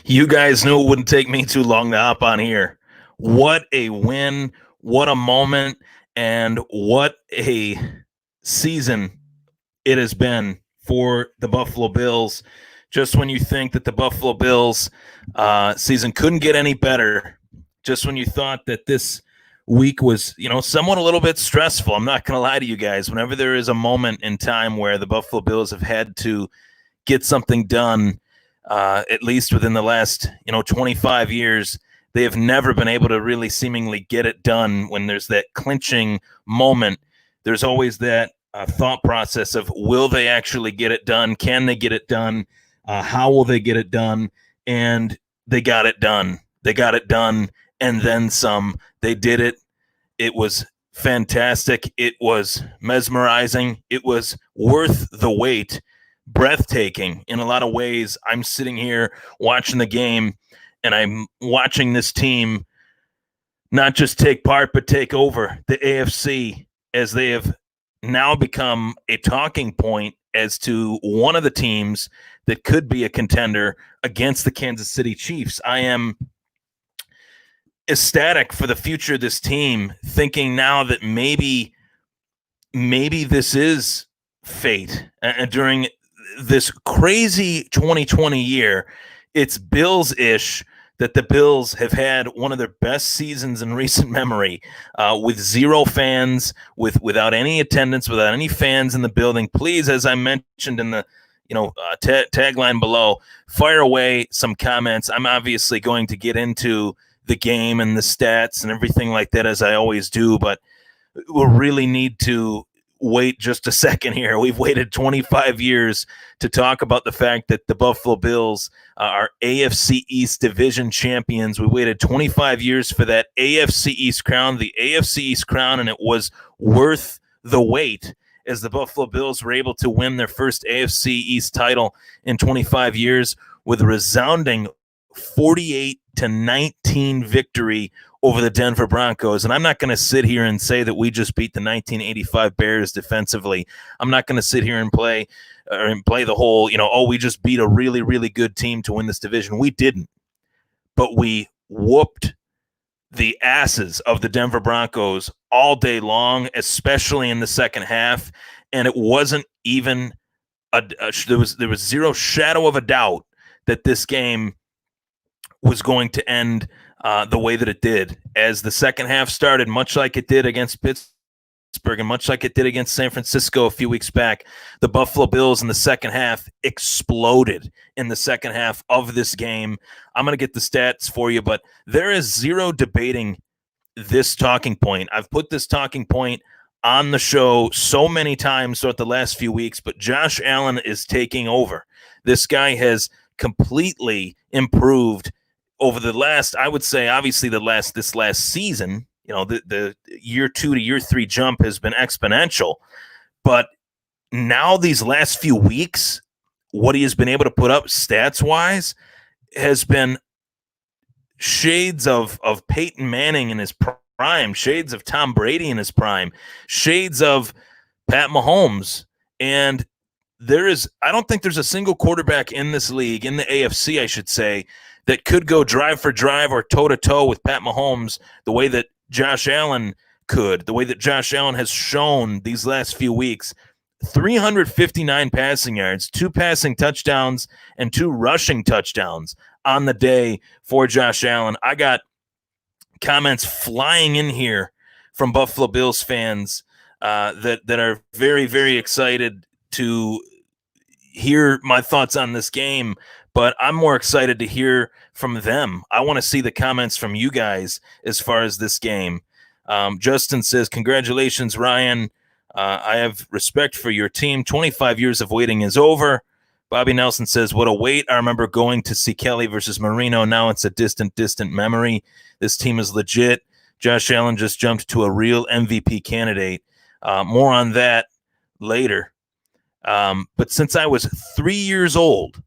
You guys knew it wouldn't take me too long to hop on here. What a win, what a moment, and what a season it has been for the Buffalo Bills. Just when you think that the Buffalo Bills season couldn't get any better, just when you thought that this week was, somewhat a little bit stressful. I'm not going to lie to you guys. Whenever there is a moment in time where the Buffalo Bills have had to get something done, at least within the last, 25 years, they have never been able to really seemingly get it done. When there's that clinching moment, there's always that thought process of, will they actually get it done? Can they get it done? How will they get it done? And they got it done. They got it done, and then some. They did it. It was fantastic. It was mesmerizing. It was worth the wait. Breathtaking in a lot of ways. I'm sitting here watching the game, and I'm watching this team not just take part, but take over the AFC, as they have now become a talking point as to one of the teams that could be a contender against the Kansas City Chiefs. I am ecstatic for the future of this team, thinking now that maybe this is fate. During this crazy 2020 year, it's Bills-ish that the Bills have had one of their best seasons in recent memory, with zero fans, without any attendance, without any fans in the building. Please, as I mentioned in the tagline below, fire away some comments. I'm obviously going to get into the game and the stats and everything like that, as I always do, but we'll really need to wait just a second here. We've waited 25 years to talk about the fact that the Buffalo Bills are AFC East Division Champions. We waited 25 years for that AFC East crown, the AFC East crown, and it was worth the wait, as the Buffalo Bills were able to win their first AFC East title in 25 years with a resounding 48-19 victory over the Denver Broncos. And I'm not going to sit here and say that we just beat the 1985 Bears defensively. I'm not going to sit here and play the whole, we just beat a really, really good team to win this division. We didn't. But we whooped the asses of the Denver Broncos all day long, especially in the second half. And it wasn't even there was zero shadow of a doubt that this game was going to end the way that it did. As the second half started, much like it did against Pittsburgh and much like it did against San Francisco a few weeks back, the Buffalo Bills in the second half exploded in the second half of this game. I'm going to get the stats for you, but there is zero debating this talking point. I've put this talking point on the show so many times throughout the last few weeks, but Josh Allen is taking over. This guy has completely improved over the last, I would say, obviously this last season. The year 2 to year 3 jump has been exponential, but now these last few weeks, what he has been able to put up stats wise has been shades of Peyton Manning in his prime, shades of Tom Brady in his prime, shades of Pat Mahomes. And I don't think there's a single quarterback in this league, in the AFC, I should say, that could go drive for drive or toe-to-toe with Pat Mahomes the way that Josh Allen could, the way that Josh Allen has shown these last few weeks. 359 passing yards, 2 passing touchdowns, and 2 rushing touchdowns on the day for Josh Allen. I got comments flying in here from Buffalo Bills fans that are very, very excited to hear my thoughts on this game, but I'm more excited to hear from them. I want to see the comments from you guys as far as this game. Justin says, congratulations, Ryan. I have respect for your team. 25 years of waiting is over. Bobby Nelson says, what a wait. I remember going to see Kelly versus Marino. Now it's a distant memory. This team is legit. Josh Allen just jumped to a real MVP candidate. More on that later. But since I was 3 years old,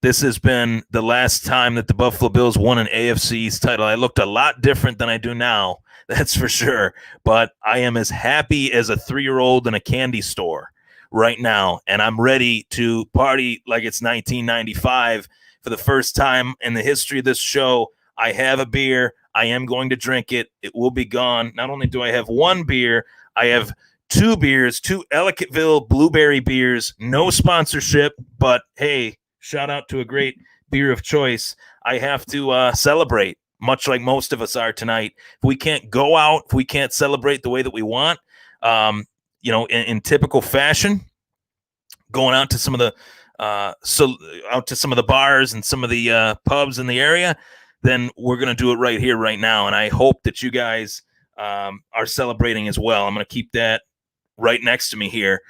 this has been the last time that the Buffalo Bills won an AFC East title. I looked a lot different than I do now, that's for sure. But I am as happy as a 3-year-old in a candy store right now, and I'm ready to party like it's 1995 for the first time in the history of this show, I have a beer. I am going to drink it. It will be gone. Not only do I have one beer, I have two beers, two Ellicottville blueberry beers. No sponsorship, but hey, shout out to a great beer of choice. I have to celebrate, much like most of us are tonight. If we can't go out, if we can't celebrate the way that we want, in typical fashion, going out to some of the out to some of the bars and some of the pubs in the area, then we're going to do it right here, right now. And I hope that you guys are celebrating as well. I'm going to keep that right next to me here.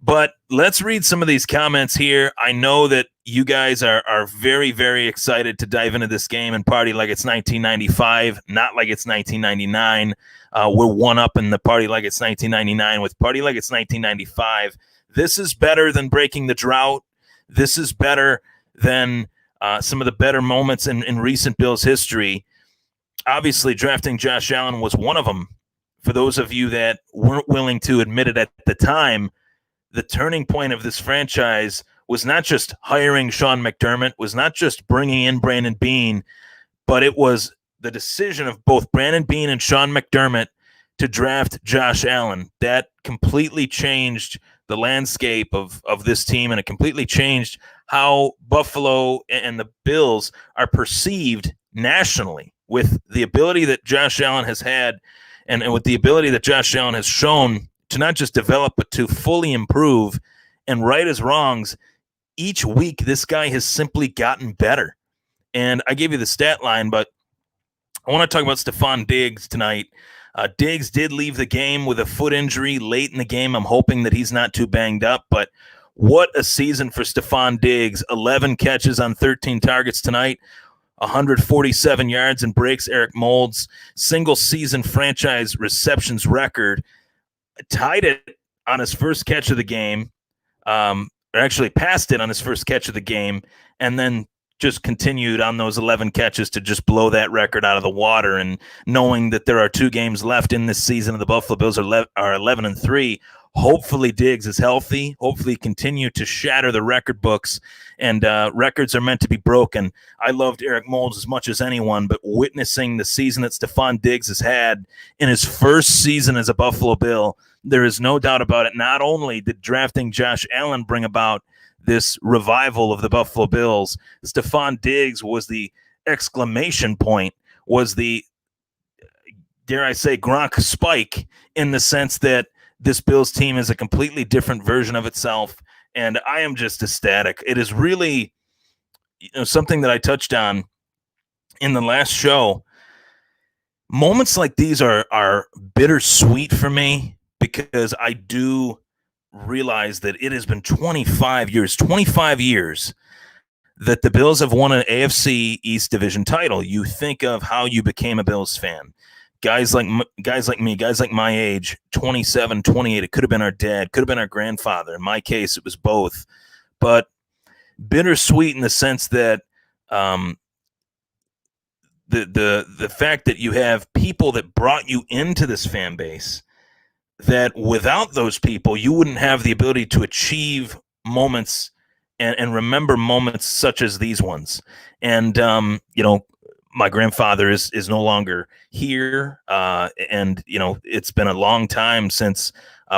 But let's read some of these comments here. I know that you guys are very, very excited to dive into this game and party like it's 1995, not like it's 1999. We're one up in the party like it's 1999 with party like it's 1995. This is better than breaking the drought. This is better than some of the better moments in recent Bills history. Obviously, drafting Josh Allen was one of them. For those of you that weren't willing to admit it at the time, the turning point of this franchise was not just hiring Sean McDermott, was not just bringing in Brandon Beane, but it was the decision of both Brandon Beane and Sean McDermott to draft Josh Allen. That completely changed the landscape of this team, and it completely changed how Buffalo and the Bills are perceived nationally. With the ability that Josh Allen has had and with the ability that Josh Allen has shown to not just develop, but to fully improve and right his wrongs, each week this guy has simply gotten better. And I gave you the stat line, but I want to talk about Stephon Diggs tonight. Diggs did leave the game with a foot injury late in the game. I'm hoping that he's not too banged up, but what a season for Stephon Diggs. 11 catches on 13 targets tonight, 147 yards and breaks. Eric Moulds, single season franchise receptions record, tied it on his first catch of the game, or actually passed it on his first catch of the game, and then just continued on those 11 catches to just blow that record out of the water. And knowing that there are 2 games left in this season, and the Buffalo Bills are 11-3, hopefully Diggs is healthy. Hopefully continue to shatter the record books, and records are meant to be broken. I loved Eric Moulds as much as anyone, but witnessing the season that Stephon Diggs has had in his first season as a Buffalo Bill, there is no doubt about it. Not only did drafting Josh Allen bring about this revival of the Buffalo Bills, Stephon Diggs was the exclamation point, was the, dare I say, Gronk spike, in the sense that this Bills team is a completely different version of itself, and I am just ecstatic. It is really, something that I touched on in the last show. Moments like these are bittersweet for me, because I do realize that it has been 25 years that the Bills have won an AFC East Division title. You think of how you became a Bills fan. Guys like me, guys like my age, 27, 28, it could have been our dad, could have been our grandfather. In my case, it was both. But bittersweet in the sense that the fact that you have people that brought you into this fan base, that without those people, you wouldn't have the ability to achieve moments and remember moments such as these ones. And, my grandfather is no longer here. And, it's been a long time since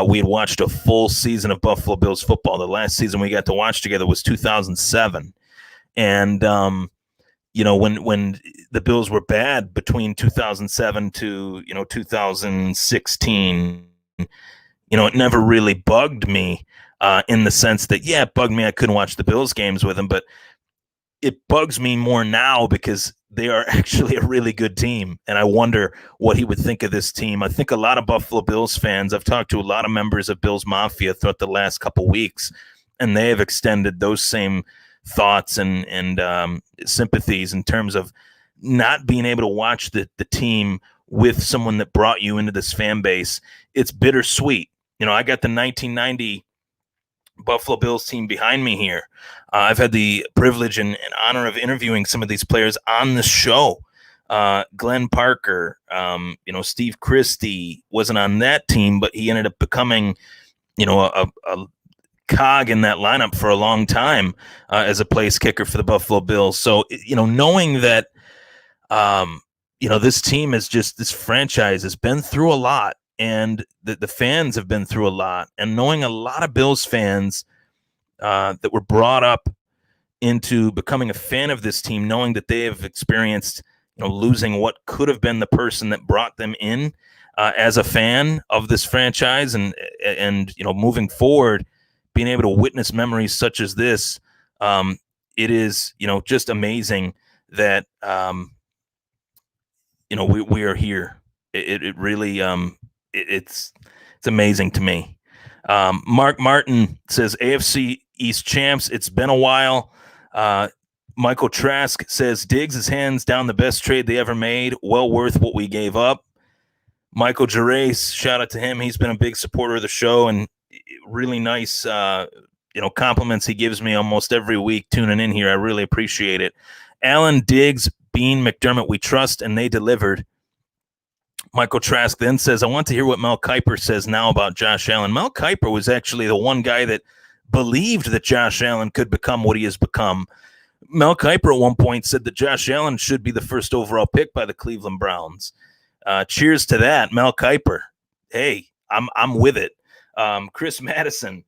we had watched a full season of Buffalo Bills football. The last season we got to watch together was 2007. And, when the Bills were bad between 2007 to, 2016, it never really bugged me in the sense that, yeah, it bugged me. I couldn't watch the Bills games with him, but it bugs me more now because they are actually a really good team. And I wonder what he would think of this team. I think a lot of Buffalo Bills fans, I've talked to a lot of members of Bills Mafia throughout the last couple weeks, and they have extended those same thoughts and sympathies in terms of not being able to watch the team with someone that brought you into this fan base. It's bittersweet. I got the 1990 Buffalo Bills team behind me here. I've had the privilege and honor of interviewing some of these players on the show. Glenn Parker, Steve Christie wasn't on that team, but he ended up becoming, a cog in that lineup for a long time as a place kicker for the Buffalo Bills. So, knowing that, this team this franchise has been through a lot, and the fans have been through a lot, and knowing a lot of Bills fans that were brought up into becoming a fan of this team, knowing that they have experienced, losing what could have been the person that brought them in as a fan of this franchise, and moving forward, being able to witness memories such as this, it is, just amazing that, we are here. It really, it's amazing to me. Mark Martin says, AFC East champs, it's been a while. Michael Trask says, Diggs is hands down the best trade they ever made. Well worth what we gave up. Michael Gervais, shout out to him. He's been a big supporter of the show, and really nice, compliments he gives me almost every week tuning in here. I really appreciate it. Allen, Diggs, Bean, McDermott, we trust, and they delivered. Michael Trask then says, I want to hear what Mel Kiper says now about Josh Allen. Mel Kiper was actually the one guy that believed that Josh Allen could become what he has become. Mel Kiper at one point said that Josh Allen should be the first overall pick by the Cleveland Browns. Cheers to that, Mel Kiper. Hey, I'm with it. Chris Madison,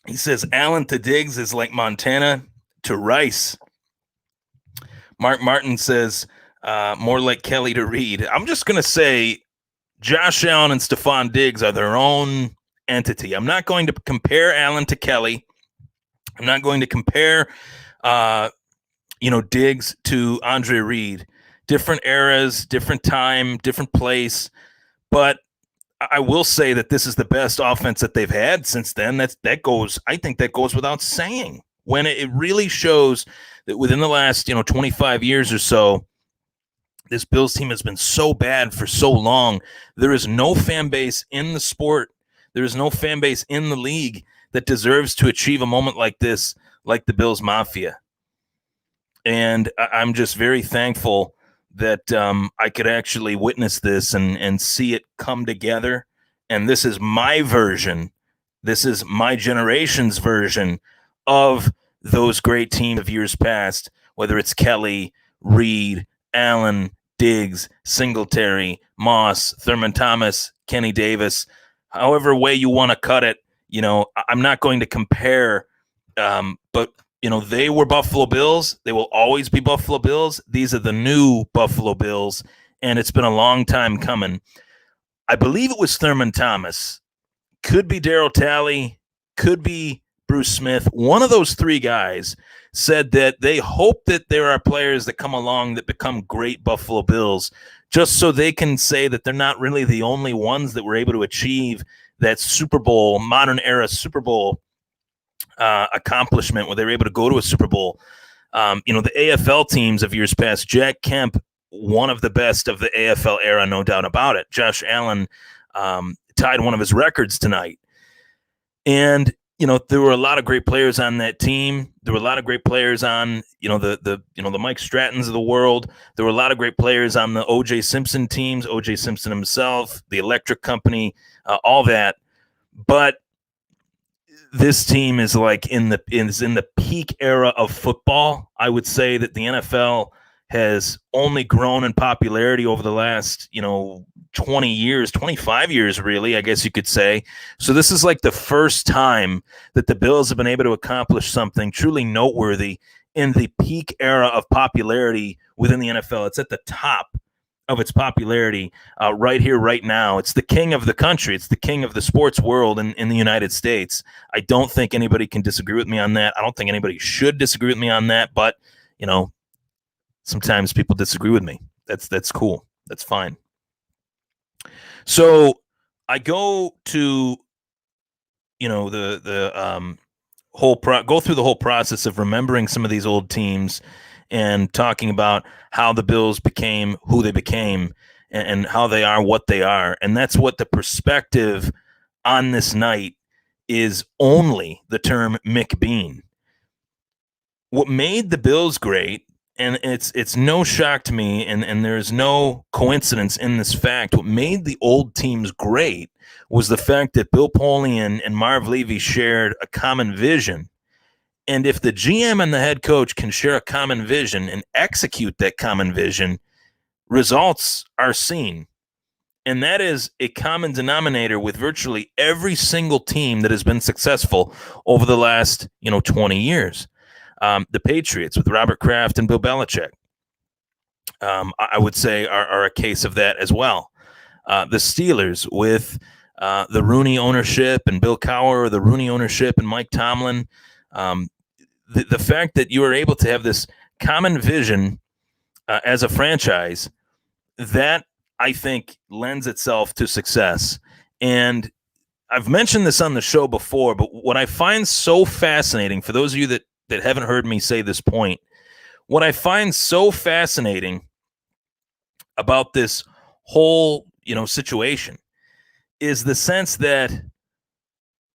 he says Allen to Diggs is like Montana to Rice. Mark Martin says more like Kelly to Reed. I'm just going to say Josh Allen and Stephon Diggs are their own entity. I'm not going to compare Allen to Kelly. I'm not going to compare, Diggs to Andre Reed. Different eras, different time, different place. But I will say that this is the best offense that they've had since then. I think that goes without saying. When it really shows that within the last, 25 years or so, this Bills team has been so bad for so long. There is no fan base in the sport. There is no fan base in the league that deserves to achieve a moment like this, like the Bills Mafia. And I'm just very thankful that I could actually witness this and see it come together. And this is my version. This is my generation's version of those great teams of years past, whether it's Kelly, Reed, Allen, Diggs, Singletary, Moss, Thurman Thomas, Kenny Davis, however way you want to cut it. I'm not going to compare, but they were Buffalo Bills. They will always be Buffalo Bills. These are the new Buffalo Bills, and it's been a long time coming. I believe it was Thurman Thomas. Could be Darryl Talley. Could be Bruce Smith. One of those three guys said that they hope that there are players that come along that become great Buffalo Bills, just so they can say that they're not really the only ones that were able to achieve that Super Bowl, modern era Super Bowl accomplishment where they were able to go to a Super Bowl. The AFL teams of years past, Jack Kemp, one of the best of the AFL era, no doubt about it. Josh Allen tied one of his records tonight. And, there were a lot of great players on that team. There were a lot of great players on, the Mike Strattons of the world. There were a lot of great players on the O.J. Simpson teams, O.J. Simpson himself, the Electric Company, all that. But this team is like in the peak era of football. I would say that the NFL has only grown in popularity over the last, 20 years, 25 years, really, I guess you could say. So this is like the first time that the Bills have been able to accomplish something truly noteworthy in the peak era of popularity within the NFL. It's at the top of its popularity right here, right now. It's the king of the country. It's the king of the sports world in the United States. I don't think anybody can disagree with me on that. I don't think anybody should disagree with me on that, but, sometimes people disagree with me. That's cool. That's fine. So I go to, go through the whole process of remembering some of these old teams and talking about how the Bills became who they became and how they are what they are. And that's what the perspective on this night is, only the term McBeane. What made the Bills great and it's no shock to me, and there's no coincidence in this fact. What made the old teams great was the fact that Bill Polian and Marv Levy shared a common vision. And if the GM and the head coach can share a common vision and execute that common vision, results are seen. And that is a common denominator with virtually every single team that has been successful over the last 20 years. The Patriots with Robert Kraft and Bill Belichick, I would say, are a case of that as well. The Steelers with the Rooney ownership and Bill Cowher, the Rooney ownership and Mike Tomlin. The fact that you are able to have this common vision as a franchise, that I think lends itself to success. And I've mentioned this on the show before, but what I find so fascinating, for those of you that haven't heard me say this point, what I find so fascinating about this whole, situation is the sense that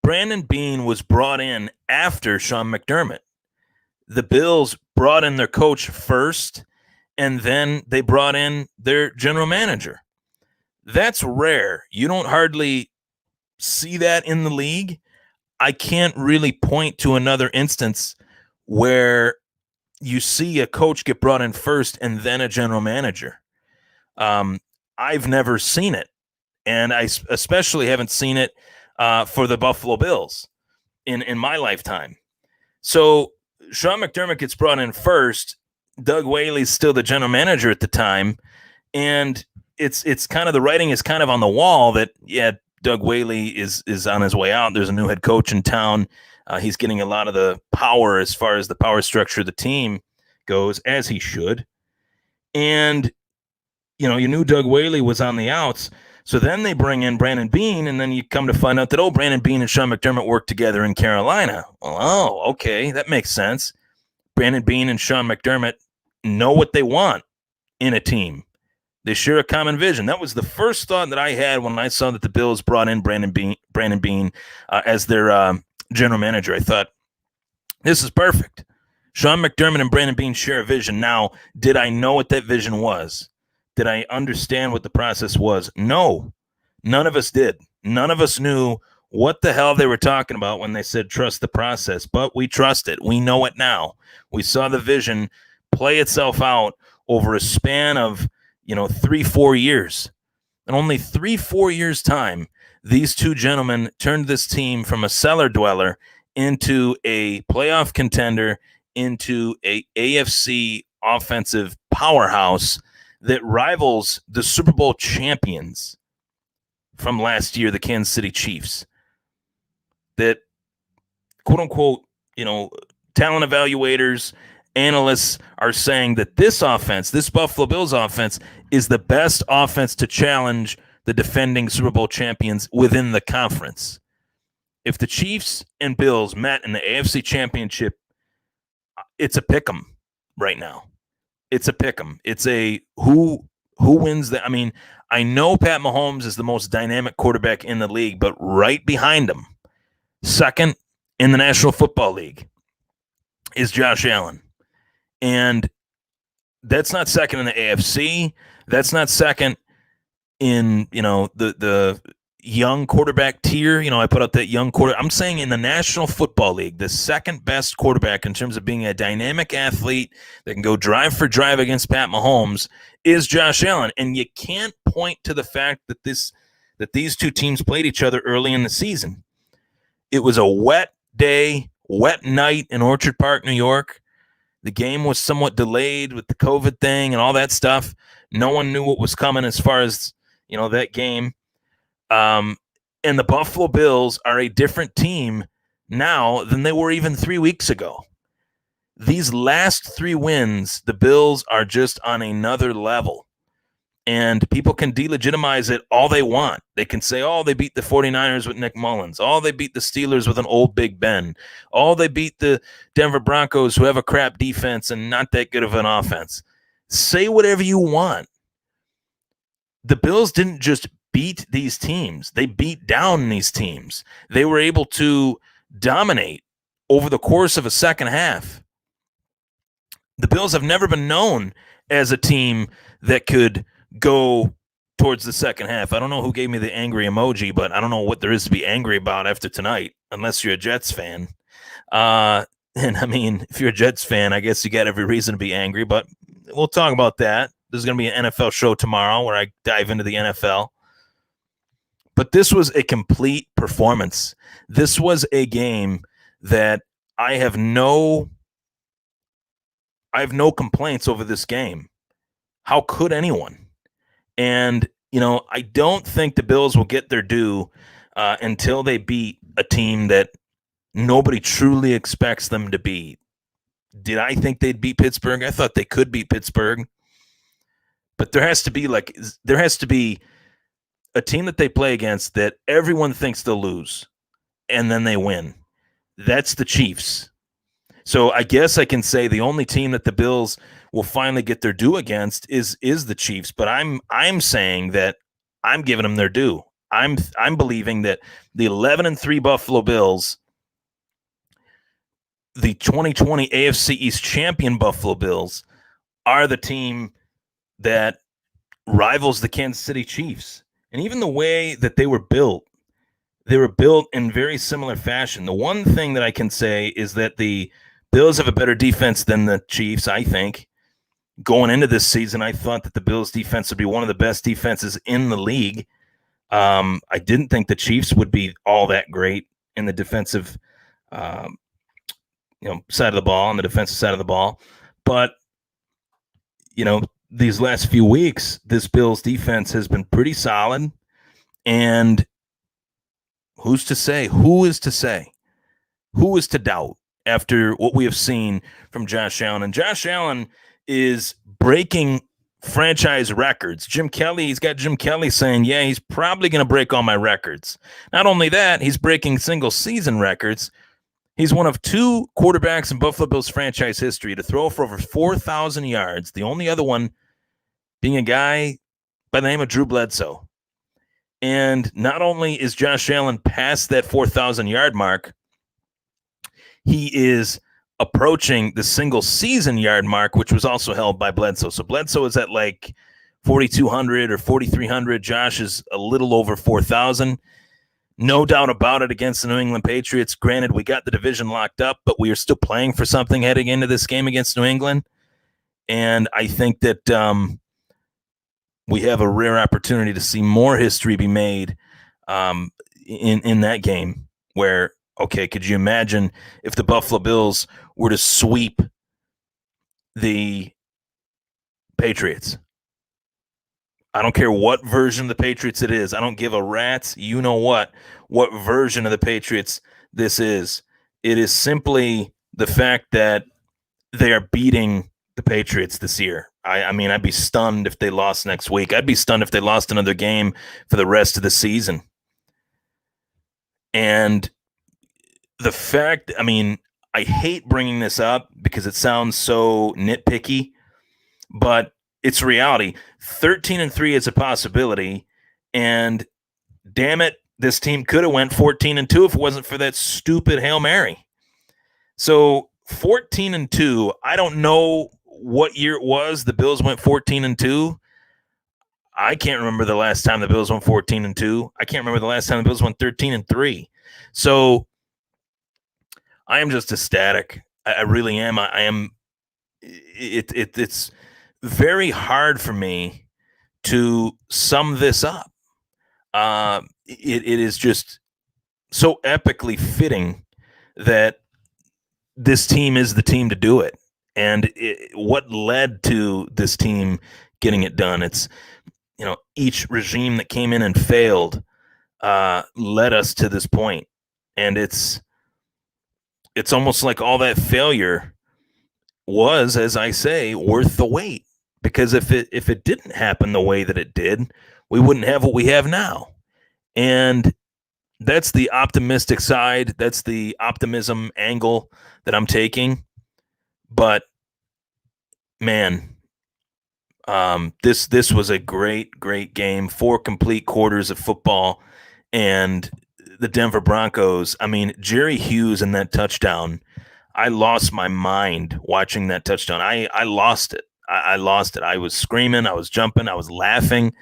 Brandon Beane was brought in after Sean McDermott. The Bills brought in their coach first, and then they brought in their general manager. That's rare. You don't hardly see that in the league. I can't really point to another instance where you see a coach get brought in first and then a general manager. I've never seen it, and I especially haven't seen it for the Buffalo Bills in my lifetime. So Sean McDermott gets brought in first. Doug Whaley's still the general manager at the time, and it's kind of, the writing is kind of on the wall that, yeah, Doug Whaley is on his way out. There's a new head coach in town. He's getting a lot of the power as far as the power structure of the team goes, as he should. And, you knew Doug Whaley was on the outs. So then they bring in Brandon Beane, and then you come to find out that, Brandon Beane and Sean McDermott worked together in Carolina. Well, okay, that makes sense. Brandon Beane and Sean McDermott know what they want in a team. They share a common vision. That was the first thought that I had when I saw that the Bills brought in Brandon Beane as their general manager. I thought, this is perfect. Sean McDermott and Brandon Beane share a vision. Now, did I know what that vision was? Did I understand what the process was? No, none of us did. None of us knew what the hell they were talking about when they said trust the process, but we trust it. We know it now. We saw the vision play itself out over a span of 3-4 years. In only 3-4 years' time, these two gentlemen turned this team from a cellar dweller into a playoff contender, into a AFC offensive powerhouse that rivals the Super Bowl champions from last year, the Kansas City Chiefs. That, quote unquote, talent evaluators, analysts are saying that this offense, this Buffalo Bills offense, is the best offense to challenge the defending Super Bowl champions within the conference. If the Chiefs and Bills met in the AFC Championship, it's a pick'em right now. It's a pick'em. It's a who wins that. I mean, I know Pat Mahomes is the most dynamic quarterback in the league, but right behind him, second in the National Football League, is Josh Allen. And that's not second in the AFC. That's not second in, the young quarterback tier. I put out that young quarter. I'm saying in the National Football League, the second best quarterback in terms of being a dynamic athlete that can go drive for drive against Pat Mahomes is Josh Allen. And you can't point to the fact that these two teams played each other early in the season. It was a wet day, wet night in Orchard Park, New York. The game was somewhat delayed with the COVID thing and all that stuff. No one knew what was coming as far as, that game. And the Buffalo Bills are a different team now than they were even 3 weeks ago. These last 3 wins, the Bills are just on another level. And people can delegitimize it all they want. They can say, they beat the 49ers with Nick Mullins. They beat the Steelers with an old Big Ben. They beat the Denver Broncos, who have a crap defense and not that good of an offense. Say whatever you want. The Bills didn't just beat these teams. They beat down these teams. They were able to dominate over the course of a second half. the Bills have never been known as a team that could go towards the second half. I don't know who gave me the angry emoji, but I don't know what there is to be angry about after tonight, unless you're a Jets fan. And I mean, if you're a Jets fan, I guess you got every reason to be angry, but we'll talk about that. There's going to be an NFL show tomorrow where I dive into the NFL. But this was a complete performance. This was a game that I have no complaints over this game. How could anyone? And, I don't think the Bills will get their due until they beat a team that nobody truly expects them to beat. Did I think they'd beat Pittsburgh? I thought they could beat Pittsburgh. But there has to be a team that they play against that everyone thinks they'll lose, and then they win. That's the Chiefs. So I guess I can say the only team that the Bills will finally get their due against is the Chiefs. But I'm saying that I'm giving them their due. I'm believing that the 11-3 Buffalo Bills, the 2020 AFC East champion Buffalo Bills, are the team that rivals the Kansas City Chiefs. And even the way that they were built in very similar fashion. The one thing that I can say is that the Bills have a better defense than the Chiefs, I think. Going into this season, I thought that the Bills' defense would be one of the best defenses in the league. I didn't think the Chiefs would be all that great in the defensive side of the ball, on the defensive side of the ball. But, these last few weeks, this Bills defense has been pretty solid. And who's to say? Who is to say? Who is to doubt after what we have seen from Josh Allen? And Josh Allen is breaking franchise records. He's got Jim Kelly saying, yeah, he's probably going to break all my records. Not only that, he's breaking single season records. He's one of two quarterbacks in Buffalo Bills franchise history to throw for over 4,000 yards. The only other one being a guy by the name of Drew Bledsoe. And not only is Josh Allen past that 4,000 yard mark, he is approaching the single season yard mark, which was also held by Bledsoe. So Bledsoe is at like 4,200 or 4,300. Josh is a little over 4,000. No doubt about it against the New England Patriots. Granted, we got the division locked up, but we are still playing for something heading into this game against New England. And I think that we have a rare opportunity to see more history be made in that game where, okay, could you imagine if the Buffalo Bills were to sweep the Patriots? I don't care what version of the Patriots it is. I don't give a rat's what version of the Patriots this is. It is simply the fact that they are beating the Patriots this year. I mean, I'd be stunned if they lost next week. I'd be stunned if they lost another game for the rest of the season. And the fact, I hate bringing this up because it sounds so nitpicky, but it's reality. 13-3 is a possibility, and damn it, this team could have went 14-2 if it wasn't for that stupid Hail Mary. So 14-2, I don't know what year it was the Bills went 14-2. I can't remember the last time the Bills went 14-2. I can't remember the last time the Bills went 13-3. So I am just ecstatic. I really am. I am. It's very hard for me to sum this up. It is just so epically fitting that this team is the team to do it. And what led to this team getting it done? It's, each regime that came in and failed led us to this point. And it's almost like all that failure was, as I say, worth the wait. Because if it didn't happen the way that it did, we wouldn't have what we have now. And that's the optimistic side. That's the optimism angle that I'm taking. But man, this was a great game. 4 complete quarters of football, and the Denver Broncos. Jerry Hughes in that touchdown. I lost my mind watching that touchdown. I lost it. I lost it. I was screaming. I was jumping. I was laughing.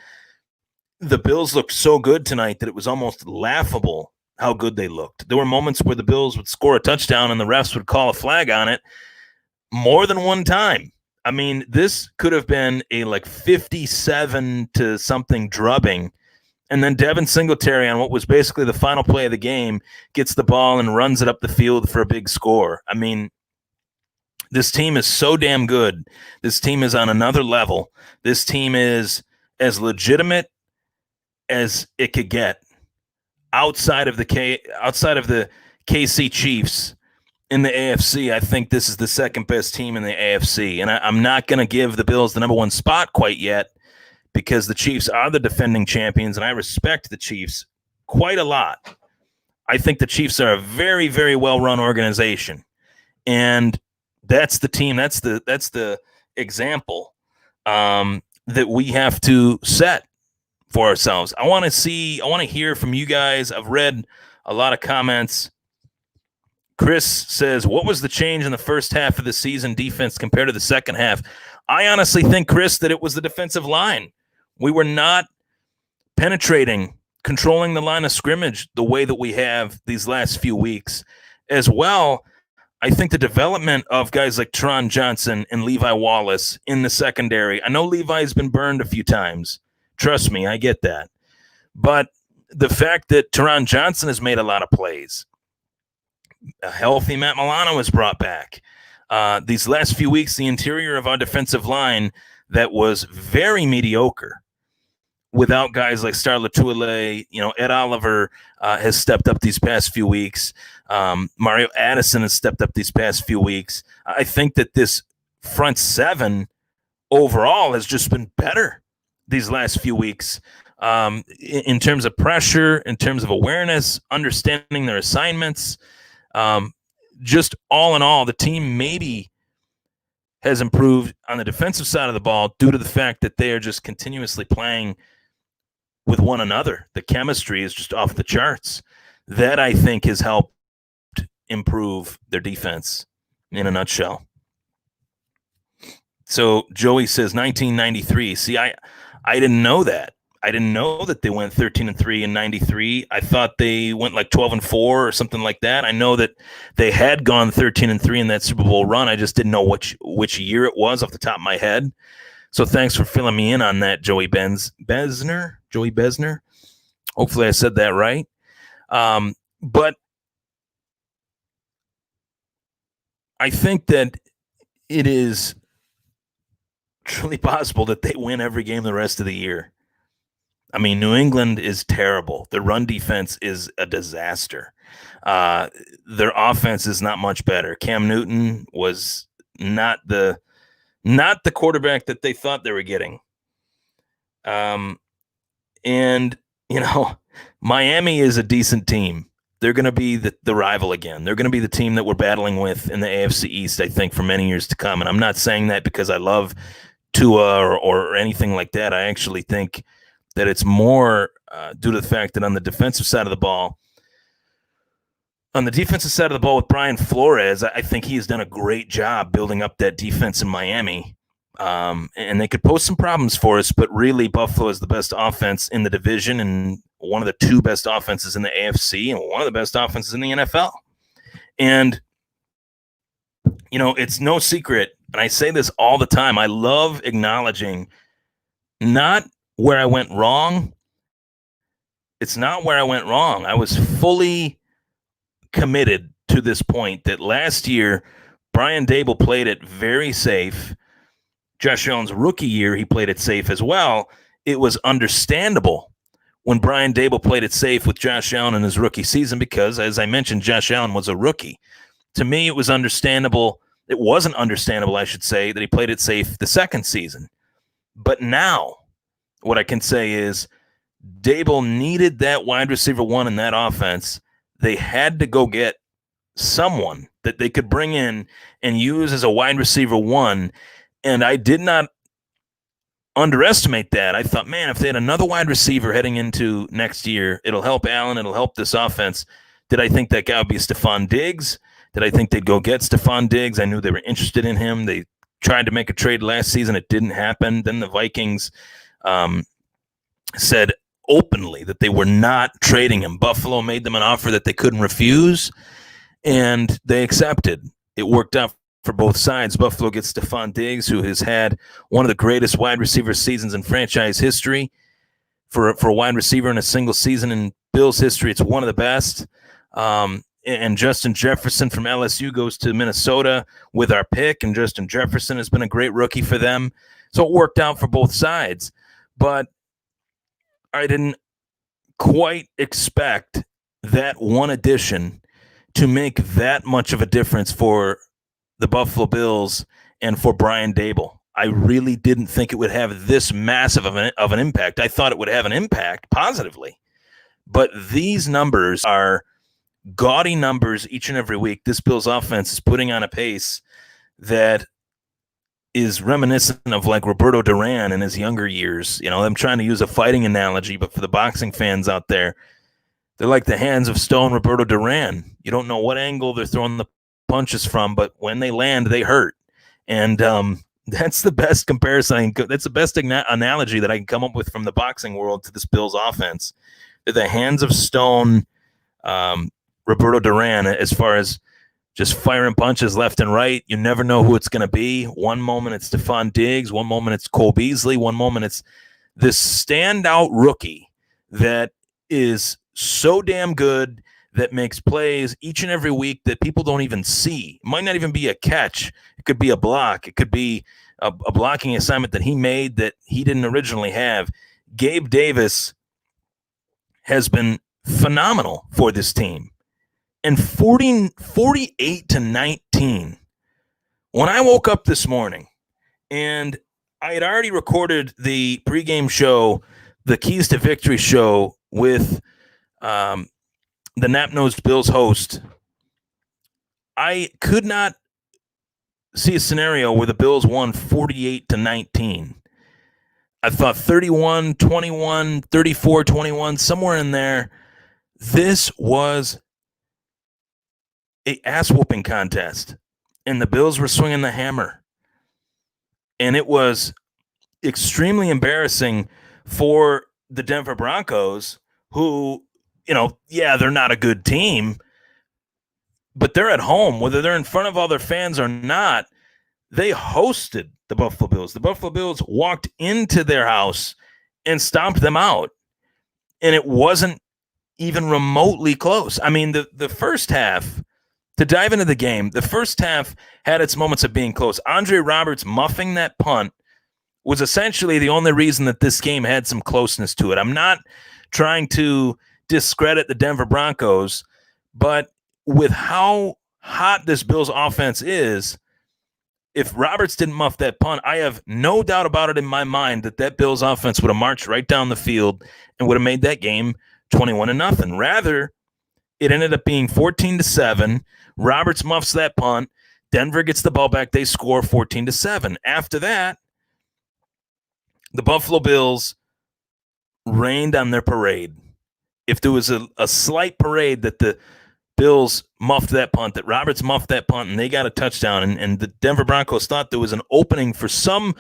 The Bills looked so good tonight that it was almost laughable how good they looked. There were moments where the Bills would score a touchdown and the refs would call a flag on it more than one time. I mean, this could have been a like 57 to something drubbing. And then Devin Singletary, on what was basically the final play of the game, gets the ball and runs it up the field for a big score. I mean, this team is so damn good. This team is on another level. This team is as legitimate as it could get outside of the KC Chiefs in the AFC. I think this is the second best team in the AFC, and I'm not going to give the Bills the number one spot quite yet because the Chiefs are the defending champions, and I respect the Chiefs quite a lot. I think the Chiefs are a very, very well-run organization, and that's the team. That's the example that we have to set for ourselves. I want to hear from you guys. I've read a lot of comments. Chris says, what was the change in the first half of the season defense compared to the second half? I honestly think, Chris, that it was the defensive line. We were not penetrating, controlling the line of scrimmage the way that we have these last few weeks. As well, I think the development of guys like Teron Johnson and Levi Wallace in the secondary. I know Levi's been burned a few times. Trust me, I get that. But the fact that Teron Johnson has made a lot of plays, a healthy Matt Milano was brought back. These last few weeks, the interior of our defensive line that was very mediocre without guys like Star Latuile, Ed Oliver has stepped up these past few weeks. Mario Addison has stepped up these past few weeks. I think that this front seven overall has just been better these last few weeks in terms of pressure, in terms of awareness, understanding their assignments. Just all in all, the team maybe has improved on the defensive side of the ball due to the fact that they are just continuously playing with one another. The chemistry is just off the charts. That, I think, has helped improve their defense in a nutshell. So Joey says 1993. See, I didn't know that. I didn't know that they went 13-3 in 93. I thought they went like 12-4 or something like that. I know that they had gone 13-3 in that Super Bowl run. I just didn't know which year it was off the top of my head. So thanks for filling me in on that, Joey Besner. Joey Besner. Hopefully I said that right. But I think that it is truly possible that they win every game the rest of the year. I mean, New England is terrible. Their run defense is a disaster. Their offense is not much better. Cam Newton was not the quarterback that they thought they were getting. And, Miami is a decent team. They're going to be the rival again. They're going to be the team that we're battling with in the AFC East, I think, for many years to come. And I'm not saying that because I love Tua or anything like that. I actually think that it's more due to the fact that on the defensive side of the ball with Brian Flores, I think he has done a great job building up that defense in Miami. And they could pose some problems for us, but really Buffalo is the best offense in the division and one of the two best offenses in the AFC and one of the best offenses in the NFL. And, it's no secret, and I say this all the time, I love acknowledging not where I went wrong. It's not where I went wrong. I was fully committed to this point that last year, Brian Daboll played it very safe. Josh Allen's rookie year, he played it safe as well. It was understandable when Brian Daboll played it safe with Josh Allen in his rookie season because, as I mentioned, Josh Allen was a rookie. To me, it was understandable. It wasn't understandable, I should say, that he played it safe the second season. But now, what I can say is Daboll needed that wide receiver one in that offense. They had to go get someone that they could bring in and use as a wide receiver one. And I did not underestimate that. I thought, man, if they had another wide receiver heading into next year, it'll help Allen, it'll help this offense. Did I think that guy would be Stephon Diggs? Did I think they'd go get Stephon Diggs? I knew they were interested in him. They tried to make a trade last season. It didn't happen. Then the Vikings said openly that they were not trading him. Buffalo made them an offer that they couldn't refuse, and they accepted. It worked out for both sides. Buffalo gets Stephon Diggs, who has had one of the greatest wide receiver seasons in franchise history. For a wide receiver in a single season in Bills history, it's one of the best. And Justin Jefferson from LSU goes to Minnesota with our pick, and Justin Jefferson has been a great rookie for them. So it worked out for both sides. But I didn't quite expect that one addition to make that much of a difference for the Buffalo Bills and for Brian Daboll. I really didn't think it would have this massive of an impact. I thought it would have an impact positively. But these numbers are gaudy numbers each and every week. This Bills offense is putting on a pace that is reminiscent of like Roberto Duran in his younger years. You know, I'm trying to use a fighting analogy, but for the boxing fans out there, they're like the hands of stone Roberto Duran. You don't know what angle they're throwing the punches from, but when they land, they hurt. And that's the best comparison. That's the best analogy that I can come up with from the boxing world to this Bills offense. They're the hands of stone Roberto Duran as far as just firing punches left and right. You never know who it's going to be. One moment it's Stephon Diggs. One moment it's Cole Beasley. One moment it's this standout rookie that is so damn good that makes plays each and every week that people don't even see. It might not even be a catch. It could be a block. It could be a blocking assignment that he made that he didn't originally have. Gabe Davis has been phenomenal for this team. And 48-19, when I woke up this morning and I had already recorded the pregame show, the Keys to Victory show with the Nap-Nosed Bills host, I could not see a scenario where the Bills won 48-19. I thought 31-21, 34-21, somewhere in there. This was a ass-whooping contest, and the Bills were swinging the hammer. And it was extremely embarrassing for the Denver Broncos, who, you know, yeah, they're not a good team, but they're at home. Whether they're in front of all their fans or not, they hosted the Buffalo Bills. The Buffalo Bills walked into their house and stomped them out, and it wasn't even remotely close. I mean, the first half, to dive into the game, the first half had its moments of being close. Andre Roberts muffing that punt was essentially the only reason that this game had some closeness to it. I'm not trying to discredit the Denver Broncos, but with how hot this Bills offense is, if Roberts didn't muff that punt, I have no doubt about it in my mind that Bills offense would have marched right down the field and would have made that game 21-0. Rather, it ended up being 14-7. Roberts muffs that punt. Denver gets the ball back. They score 14-7. After that, the Buffalo Bills rained on their parade. If there was a slight parade that the Bills muffed that punt, that Roberts muffed that punt, and they got a touchdown, and the Denver Broncos thought there was an opening for some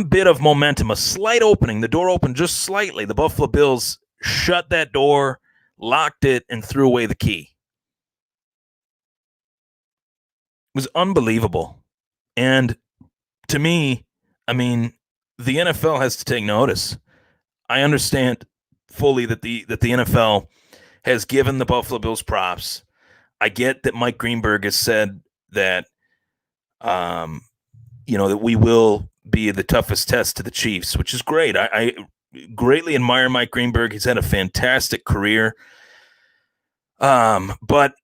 bit of momentum, a slight opening. The door opened just slightly. The Buffalo Bills shut that door, locked it, and threw away the key. It was unbelievable. And to me, I mean, the NFL has to take notice. I understand fully that the NFL has given the Buffalo Bills props. I get that Mike Greenberg has said that, that we will be the toughest test to the Chiefs, which is great. I greatly admire Mike Greenberg. He's had a fantastic career. But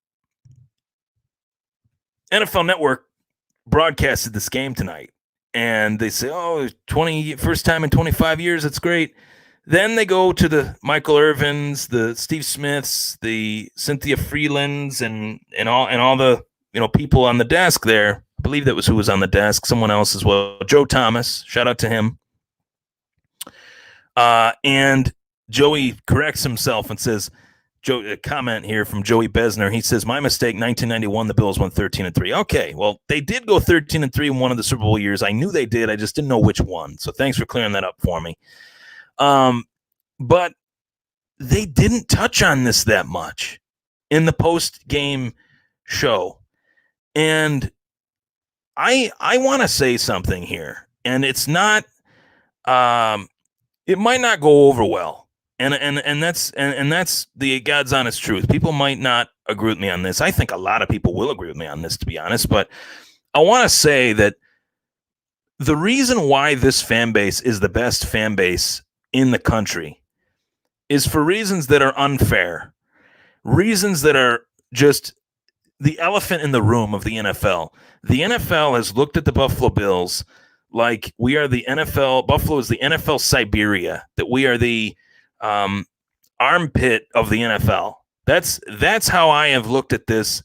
NFL Network broadcasted this game tonight, and they say, first time in 25 years, it's great. Then they go to the Michael Irvins, the Steve Smiths, the Cynthia Freelands, and all the people on the desk there. I believe that was who was on the desk. Someone else as well. Joe Thomas, shout out to him. And Joey corrects himself and says, A comment here from Joey Besner. He says, my mistake, 1991, the Bills went 13-3. Okay, well, they did go 13-3 in one of the Super Bowl years. I knew they did. I just didn't know which one. So thanks for clearing that up for me. But they didn't touch on this that much in the post-game show. And I want to say something here. And it's not it might not go over well. And that's the God's honest truth. People might not agree with me on this. I think a lot of people will agree with me on this, to be honest. But I want to say that the reason why this fan base is the best fan base in the country is for reasons that are unfair, reasons that are just the elephant in the room of the NFL. The NFL has looked at the Buffalo Bills like we are the NFL. Buffalo is the NFL Siberia, that we are the armpit of the NFL. That's how I have looked at this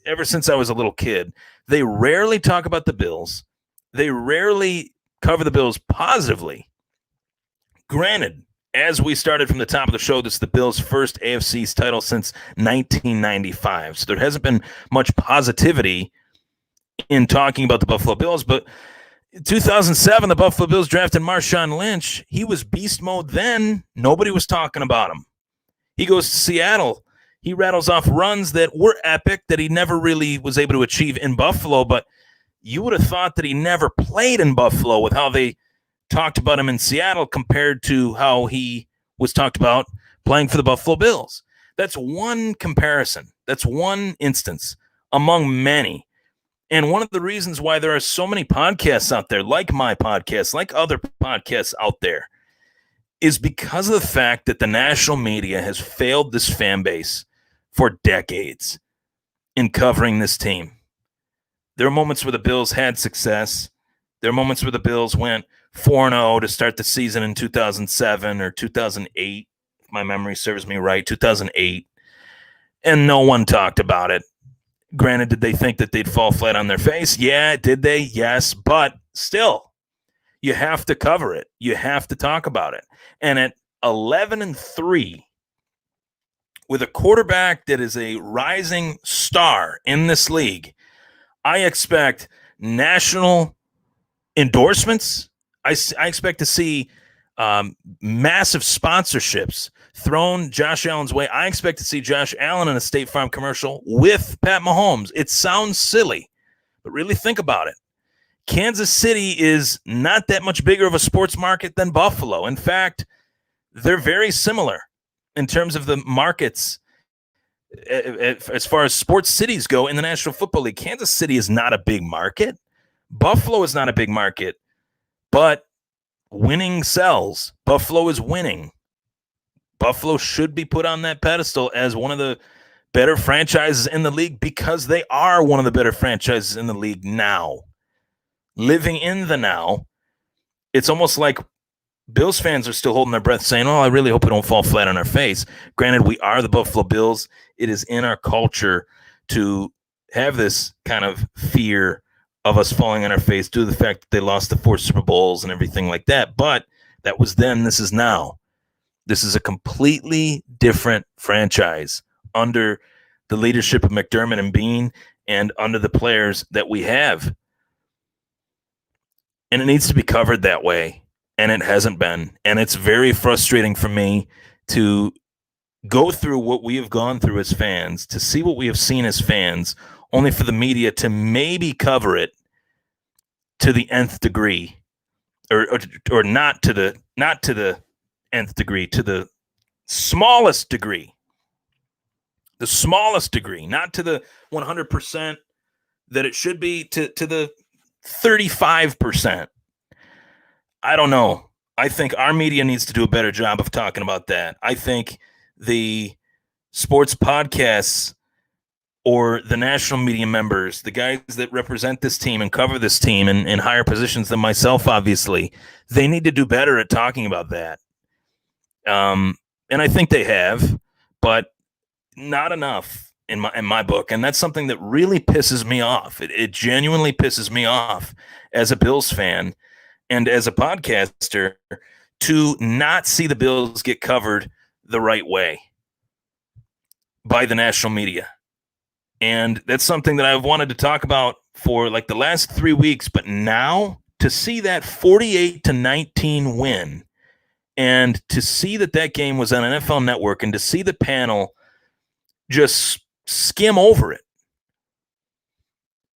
ever since I was a little kid. They rarely talk about the Bills. They rarely cover the Bills positively. Granted, as we started from the top of the show, this is the Bills' first AFC EAST title since 1995. So there hasn't been much positivity in talking about the Buffalo Bills, but 2007, the Buffalo Bills drafted Marshawn Lynch. He was beast mode then. Nobody was talking about him. He goes to Seattle. He rattles off runs that were epic that he never really was able to achieve in Buffalo, but you would have thought that he never played in Buffalo with how they talked about him in Seattle compared to how he was talked about playing for the Buffalo Bills. That's one comparison. That's one instance among many. And one of the reasons why there are so many podcasts out there, like my podcast, like other podcasts out there, is because of the fact that the national media has failed this fan base for decades in covering this team. There are moments where the Bills had success. There are moments where the Bills went 4-0 to start the season in 2007 or 2008, if my memory serves me right, 2008, and no one talked about it. Granted, did they think that they'd fall flat on their face? Yeah. Did they? Yes. But still, you have to cover it. You have to talk about it. And at 11-3, with a quarterback that is a rising star in this league, I expect national endorsements. I expect to see massive sponsorships thrown Josh Allen's way. I expect to see Josh Allen in a State Farm commercial with Pat Mahomes. It sounds silly, but really think about it. Kansas City is not that much bigger of a sports market than Buffalo. In fact, they're very similar in terms of the markets as far as sports cities go in the National Football League. Kansas City is not a big market. Buffalo is not a big market, but winning sells. Buffalo is winning. Buffalo should be put on that pedestal as one of the better franchises in the league because they are one of the better franchises in the league now. Living in the now, it's almost like Bills fans are still holding their breath saying, oh, I really hope we don't fall flat on our face. Granted, we are the Buffalo Bills. It is in our culture to have this kind of fear of us falling on our face due to the fact that they lost the 4 Super Bowls and everything like that. But that was then, this is now. This is a completely different franchise under the leadership of McDermott and Beane and under the players that we have. And it needs to be covered that way. And it hasn't been. And it's very frustrating for me to go through what we have gone through as fans, to see what we have seen as fans, only for the media to maybe cover it to the nth degree, or not to the nth degree, to the smallest degree. The smallest degree, not to the 100% that it should be, to the 35%. I don't know. I think our media needs to do a better job of talking about that. I think the sports podcasts or the national media members, the guys that represent this team and cover this team in higher positions than myself, obviously, they need to do better at talking about that. And I think they have, but not enough in my book. And that's something that really pisses me off. It genuinely pisses me off as a Bills fan and as a podcaster to not see the Bills get covered the right way. by the national media. And that's something that I've wanted to talk about for like the last 3 weeks. But now to see that 48-19 win, and to see that game was on NFL Network, and to see the panel just skim over it.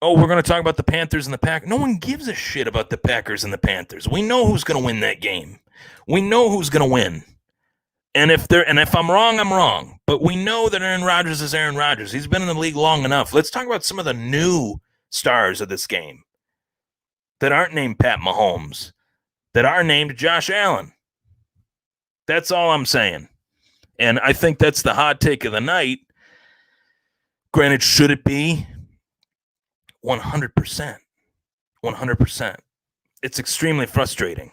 Oh, we're going to talk about the Panthers and the Packers. No one gives a shit about the Packers and the Panthers. We know who's going to win that game. We know who's going to win. And if I'm wrong, I'm wrong. But we know that Aaron Rodgers is Aaron Rodgers. He's been in the league long enough. Let's talk about some of the new stars of this game that aren't named Pat Mahomes, that are named Josh Allen. That's all I'm saying. And I think that's the hot take of the night. Granted, should it be? 100%. 100%. It's extremely frustrating.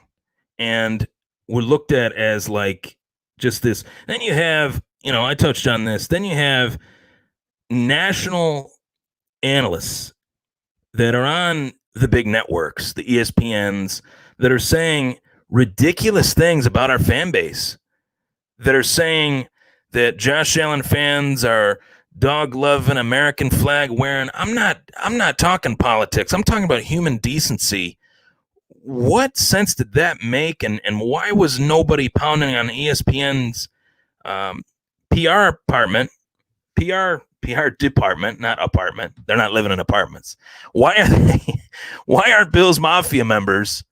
And we're looked at as like just this. Then you have, I touched on this. Then you have national analysts that are on the big networks, the ESPNs, that are saying ridiculous things about our fan base, that are saying that Josh Allen fans are dog-loving, American flag wearing. I'm not talking politics. I'm talking about human decency. What sense did that make, and why was nobody pounding on ESPN's PR department, not apartment? They're not living in apartments. Why aren't Bills Mafia members,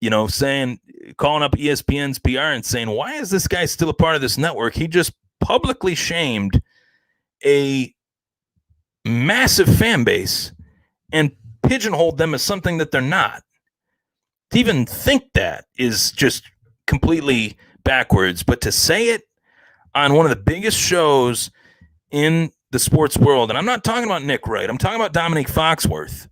calling up ESPN's PR and saying, why is this guy still a part of this network? He just publicly shamed a massive fan base and pigeonholed them as something that they're not. To even think that is just completely backwards. But to say it on one of the biggest shows in the sports world, and I'm not talking about Nick Wright, I'm talking about Dominique Foxworth.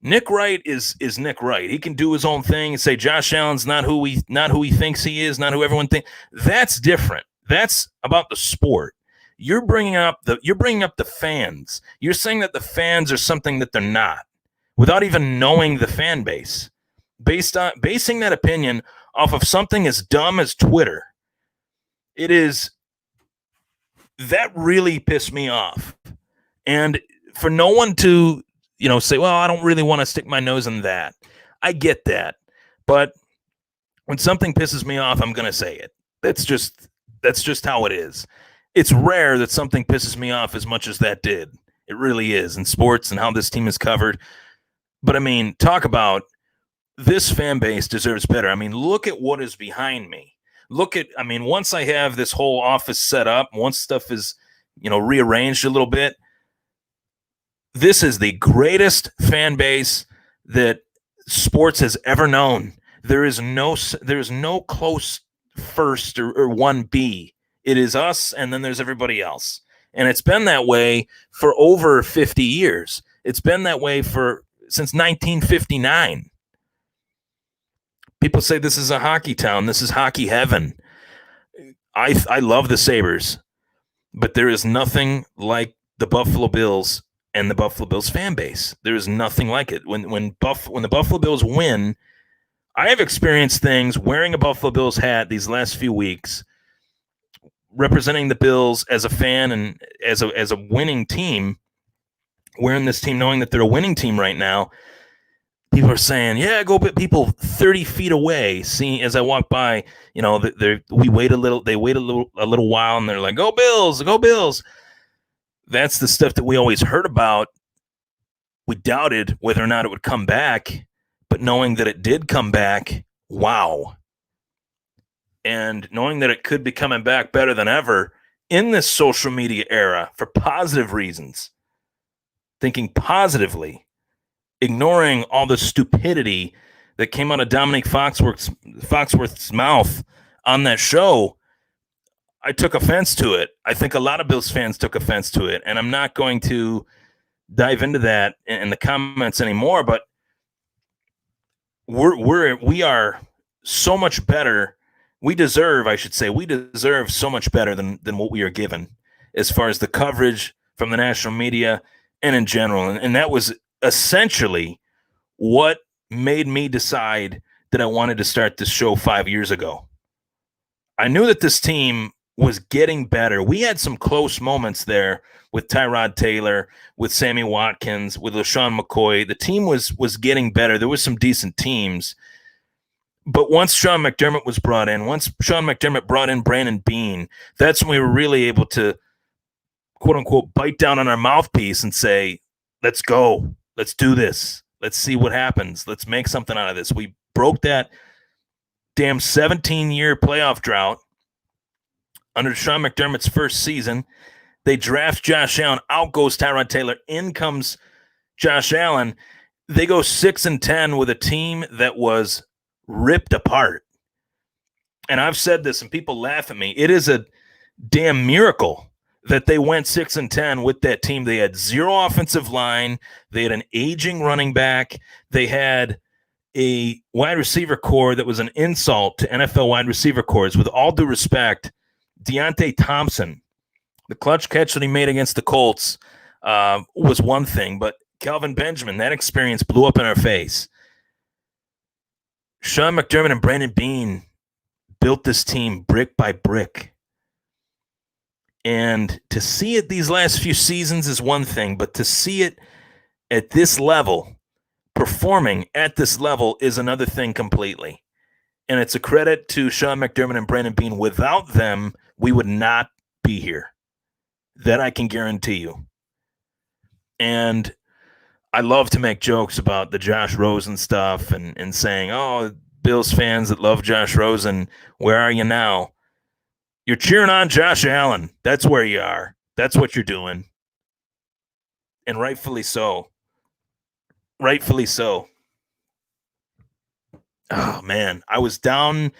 Nick Wright is Nick Wright. He can do his own thing and say Josh Allen's not who he thinks he is, not who everyone thinks. That's different. That's about the sport. You're bringing up the fans. You're saying that the fans are something that they're not, without even knowing the fan base. Basing that opinion off of something as dumb as Twitter. That really pissed me off. And for no one to, say, well, I don't really want to stick my nose in that. I get that. But when something pisses me off, I'm going to say it. That's just how it is. It's rare that something pisses me off as much as that did. It really is in sports and how this team is covered. But talk about this fan base deserves better. Look at what is behind me. Once I have this whole office set up, once stuff is, rearranged a little bit, this is the greatest fan base that sports has ever known. There is no close first or 1B. It is us, and then there's everybody else. And it's been that way for over 50 years. It's been that way since 1959. People say this is a hockey town. This is hockey heaven. I love the Sabres, but there is nothing like the Buffalo Bills and the Buffalo Bills fan base. There is nothing like it. When the Buffalo Bills win, I have experienced things wearing a Buffalo Bills hat these last few weeks, representing the Bills as a fan and as a winning team, wearing this team, knowing that they're a winning team right now. People are saying, yeah, go put people 30 feet away. Seeing as I walk by, we wait a little. They wait a little while, and they're like, "Go Bills, go Bills." That's the stuff that we always heard about. We doubted whether or not it would come back, but knowing that it did come back, wow. And knowing that it could be coming back better than ever in this social media era for positive reasons, thinking positively. Ignoring all the stupidity that came out of Dominique Foxworth's mouth on that show, I took offense to it. I think a lot of Bills fans took offense to it, and I'm not going to dive into that in the comments anymore. But we are so much better. We deserve so much better than what we are given as far as the coverage from the national media and in general, and that was essentially what made me decide that I wanted to start this show 5 years ago. I knew that this team was getting better. We had some close moments there with Tyrod Taylor, with Sammy Watkins, with LaShawn McCoy. The team was getting better. There was some decent teams. But once Sean McDermott was brought in, once Sean McDermott brought in Brandon Beane, that's when we were really able to, quote unquote, bite down on our mouthpiece and say, let's go. Let's do this. Let's see what happens. Let's make something out of this. We broke that damn 17-year playoff drought under Sean McDermott's first season. They draft Josh Allen. Out goes Tyrod Taylor. In comes Josh Allen. They go 6-10 with a team that was ripped apart. And I've said this, and people laugh at me. It is a damn miracle that they went 6-10 with that team. They had zero offensive line. They had an aging running back. They had a wide receiver core that was an insult to NFL wide receiver cores. With all due respect, Deontay Thompson, the clutch catch that he made against the Colts was one thing, but Kelvin Benjamin, that experience blew up in our face. Sean McDermott and Brandon Beane built this team brick by brick. And to see it these last few seasons is one thing, but to see it at this level, performing at this level, is another thing completely. And it's a credit to Sean McDermott and Brandon Beane. Without them, we would not be here. That I can guarantee you. And I love to make jokes about the Josh Rosen stuff and saying, oh, Bills fans that love Josh Rosen, where are you now? You're cheering on Josh Allen. That's where you are. That's what you're doing. And rightfully so. Rightfully so. Oh, man. I was down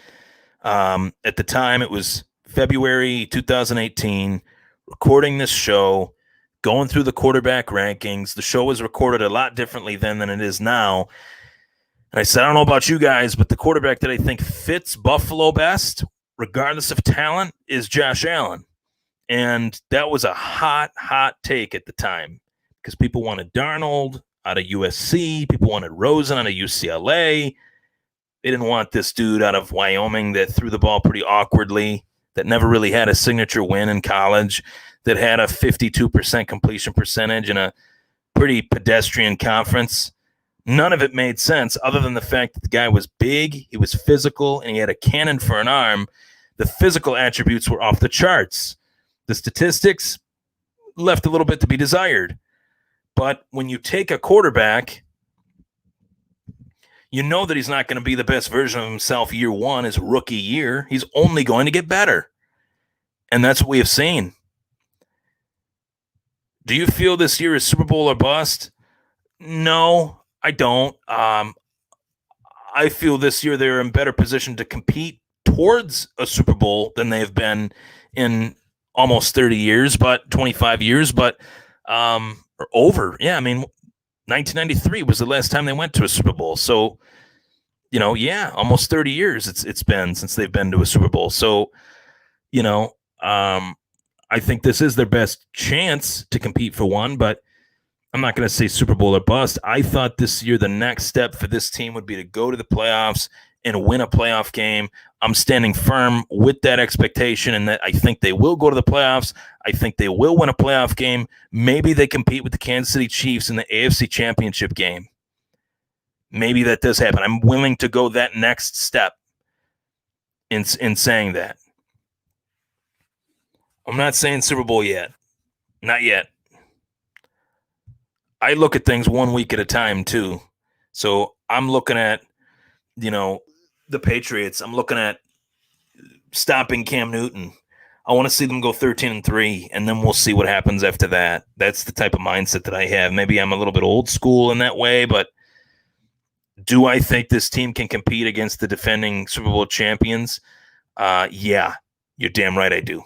at the time. It was February 2018, recording this show, going through the quarterback rankings. The show was recorded a lot differently then than it is now. And I said, I don't know about you guys, but the quarterback that I think fits Buffalo best, regardless of talent, is Josh Allen. And that was a hot take at the time because people wanted Darnold out of USC. People wanted Rosen out of UCLA. They didn't want this dude out of Wyoming that threw the ball pretty awkwardly, that never really had a signature win in college, that had a 52% completion percentage in a pretty pedestrian conference. None of it made sense other than the fact that the guy was big, he was physical, and he had a cannon for an arm. The physical attributes were off the charts. The statistics left a little bit to be desired. But when you take a quarterback, you know that he's not going to be the best version of himself year one, his rookie year. He's only going to get better. And that's what we have seen. Do you feel this year is Super Bowl or bust? No, I don't. I feel this year they're in better position to compete towards a Super Bowl than they've been in almost 30 years, but 25 years, but or over. Yeah, I mean, 1993 was the last time they went to a Super Bowl. So, almost 30 years it's been since they've been to a Super Bowl. So, I think this is their best chance to compete for one, but I'm not going to say Super Bowl or bust. I thought this year the next step for this team would be to go to the playoffs and win a playoff game. I'm standing firm with that expectation, and that I think they will go to the playoffs. I think they will win a playoff game. Maybe they compete with the Kansas City Chiefs in the AFC Championship game. Maybe that does happen. I'm willing to go that next step in saying that. I'm not saying Super Bowl yet. Not yet. I look at things 1 week at a time, too. So I'm looking at, the Patriots. I'm looking at stopping Cam Newton. I want to see them go 13-3, and then we'll see what happens after that. That's the type of mindset that I have. Maybe I'm a little bit old school in that way, but do I think this team can compete against the defending Super Bowl champions? Yeah, you're damn right I do.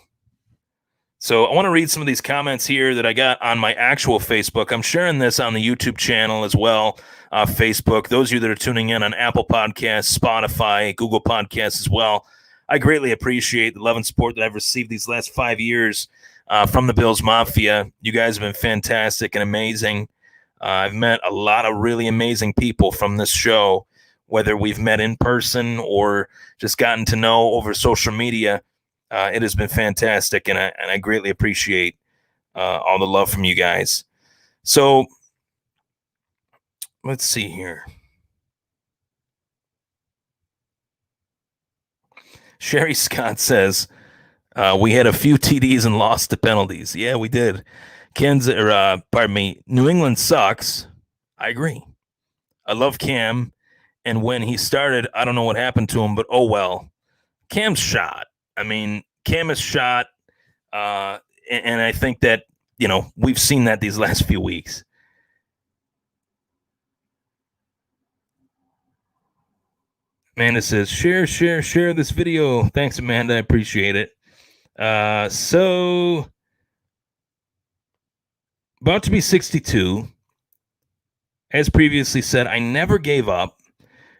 So I want to read some of these comments here that I got on my actual Facebook. I'm sharing this on the YouTube channel as well, Facebook. Those of you that are tuning in on Apple Podcasts, Spotify, Google Podcasts as well, I greatly appreciate the love and support that I've received these last 5 years from the Bills Mafia. You guys have been fantastic and amazing. I've met a lot of really amazing people from this show, whether we've met in person or just gotten to know over social media. It has been fantastic, and I greatly appreciate all the love from you guys. So let's see here. Sherry Scott says, we had a few TDs and lost to penalties. Yeah, we did. New England sucks. I agree. I love Cam. And when he started, I don't know what happened to him, but oh well. Cam's shot. I mean, Cam is shot. And I think that, we've seen that these last few weeks. Amanda says, share this video. Thanks, Amanda. I appreciate it. So, about to be 62. As previously said, I never gave up.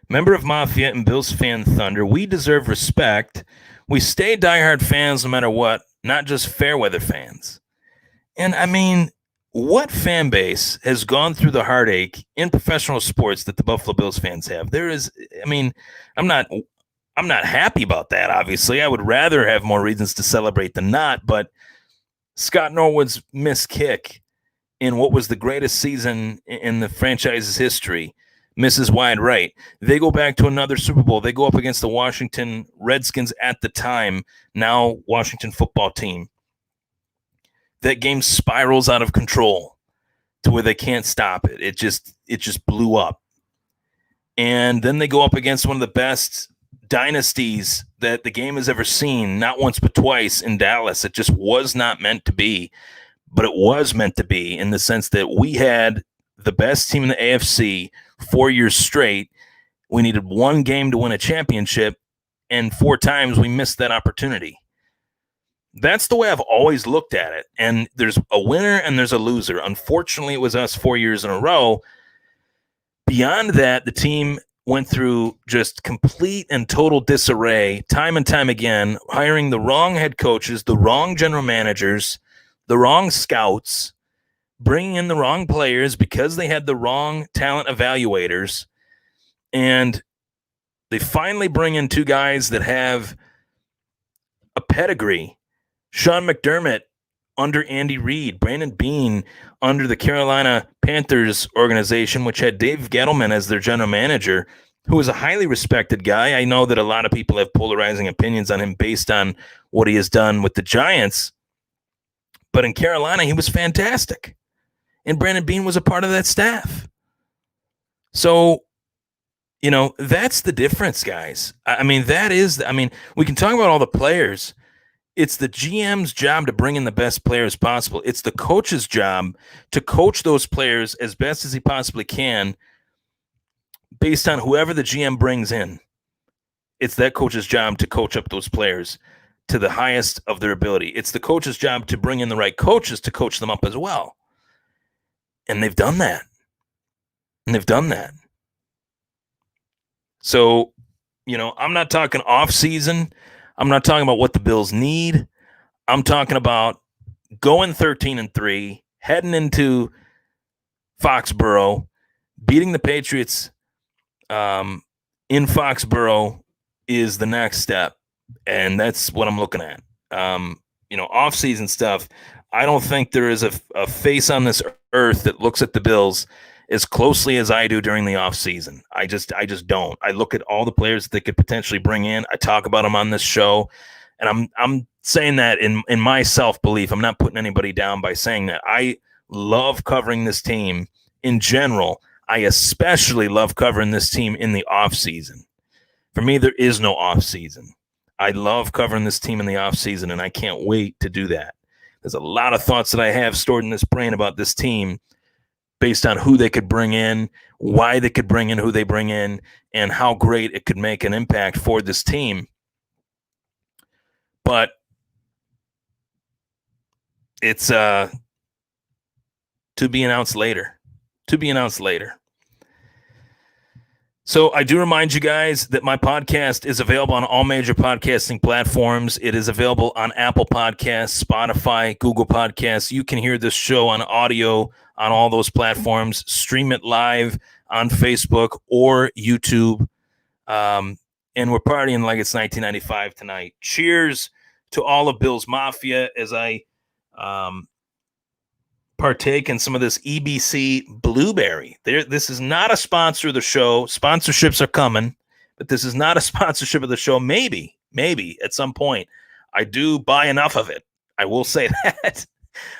Member of Mafia and Bills fan Thunder. We deserve respect. We stay diehard fans no matter what, not just fair weather fans. And I mean, what fan base has gone through the heartache in professional sports that the Buffalo Bills fans have? I'm not happy about that, obviously. I would rather have more reasons to celebrate than not, but Scott Norwood's missed kick in what was the greatest season in the franchise's history misses wide right. They go back to another Super Bowl. They go up against the Washington Redskins at the time, now Washington football team. That game spirals out of control to where they can't stop it. It just blew up. And then they go up against one of the best dynasties that the game has ever seen, not once but twice, in Dallas. It just was not meant to be, but it was meant to be in the sense that we had the best team in the AFC 4 years straight. We needed one game to win a championship, and 4 times we missed that opportunity. That's the way I've always looked at it. And there's a winner and there's a loser. Unfortunately, it was us 4 years in a row. Beyond that, the team went through just complete and total disarray time and time again, hiring the wrong head coaches, the wrong general managers, the wrong scouts, bringing in the wrong players because they had the wrong talent evaluators. And they finally bring in 2 guys that have a pedigree. Sean McDermott under Andy Reid, Brandon Beane under the Carolina Panthers organization, which had Dave Gettleman as their general manager, who was a highly respected guy. I know that a lot of people have polarizing opinions on him based on what he has done with the Giants. But in Carolina, he was fantastic. And Brandon Beane was a part of that staff. So, that's the difference, guys. We can talk about all the players. It's the GM's job to bring in the best players possible. It's the coach's job to coach those players as best as he possibly can based on whoever the GM brings in. It's that coach's job to coach up those players to the highest of their ability. It's the coach's job to bring in the right coaches to coach them up as well. And they've done that. So, I'm not talking off season. I'm not talking about what the Bills need. I'm talking about going 13-3, heading into Foxborough, beating the Patriots in Foxborough is the next step. And that's what I'm looking at. Off-season stuff, I don't think there is a face on this earth that looks at the Bills as closely as I do during the offseason. I just don't. I look at all the players that they could potentially bring in. I talk about them on this show, and I'm saying that in my self-belief. I'm not putting anybody down by saying that. I love covering this team in general. I especially love covering this team in the offseason. For me, there is no offseason. I love covering this team in the offseason, and I can't wait to do that. There's a lot of thoughts that I have stored in this brain about this team based on who they could bring in, why they could bring in who they bring in, and how great it could make an impact for this team. But it's to be announced later. So I do remind you guys that my podcast is available on all major podcasting platforms. It is available on Apple Podcasts, Spotify, Google Podcasts. You can hear this show on audio on all those platforms. Stream it live on Facebook or YouTube. And we're partying like it's 1995 tonight. Cheers to all of Bills Mafia as I partake in some of this EBC Blueberry. This is not a sponsor of the show. Sponsorships are coming, but this is not a sponsorship of the show. Maybe at some point I do buy enough of it. I will say that.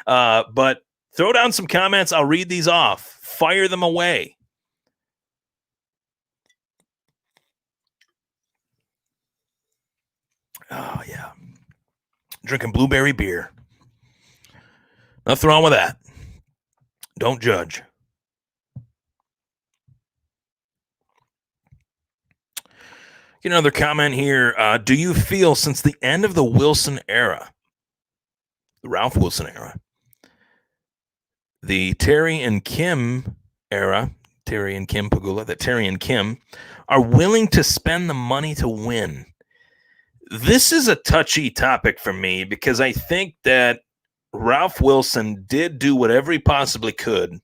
But throw down some comments. I'll read these off. Fire them away. Oh, yeah. Drinking blueberry beer. Nothing wrong with that. Don't judge. Get another comment here. Do you feel since the end of the Wilson era, the Ralph Wilson era, the Terry and Kim era, Terry and Kim Pagula, that Terry and Kim are willing to spend the money to win? This is a touchy topic for me because I think that Ralph Wilson did do whatever he possibly could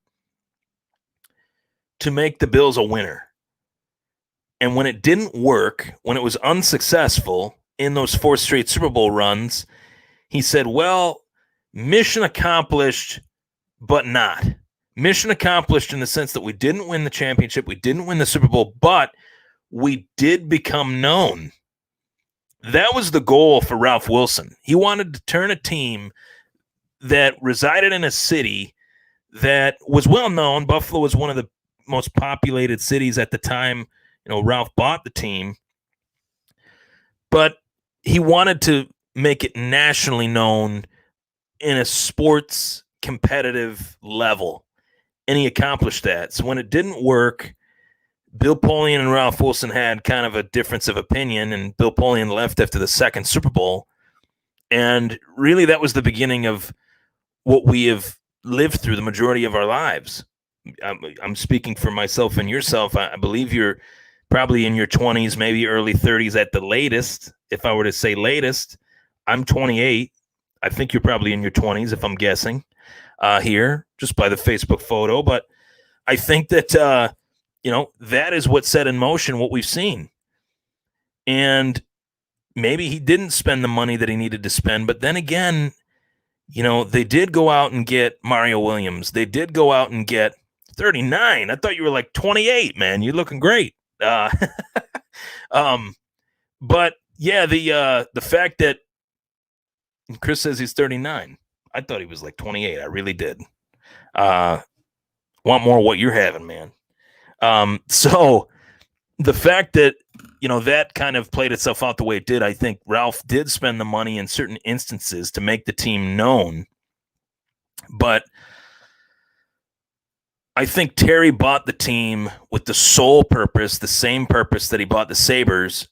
to make the Bills a winner. And when it didn't work, when it was unsuccessful in those 4 straight Super Bowl runs, he said, well, mission accomplished, but not. Mission accomplished in the sense that we didn't win the championship, we didn't win the Super Bowl, but we did become known. That was the goal for Ralph Wilson. He wanted to turn a team that resided in a city that was well known. Buffalo was one of the most populated cities at the time. Ralph bought the team, but he wanted to make it nationally known in a sports competitive level, and he accomplished that. So when it didn't work, Bill Polian and Ralph Wilson had kind of a difference of opinion, and Bill Polian left after the second Super Bowl. And really, that was the beginning of what we have lived through the majority of our lives. I'm speaking for myself and yourself. I believe you're probably in your 20s, maybe early 30s at the latest. If I were to say latest, I'm 28. I think you're probably in your 20s, if I'm guessing here, just by the Facebook photo. But I think that, that is what set in motion what we've seen. And maybe he didn't spend the money that he needed to spend. But then again, they did go out and get Mario Williams. They did go out and get 39. I thought you were like 28, man. You're looking great. But yeah, the fact that Chris says he's 39. I thought he was like 28. I really did. Want more of what you're having, man. So the fact that, that kind of played itself out the way it did, I think Ralph did spend the money in certain instances to make the team known. But I think Terry bought the team with the sole purpose, the same purpose that he bought the Sabres,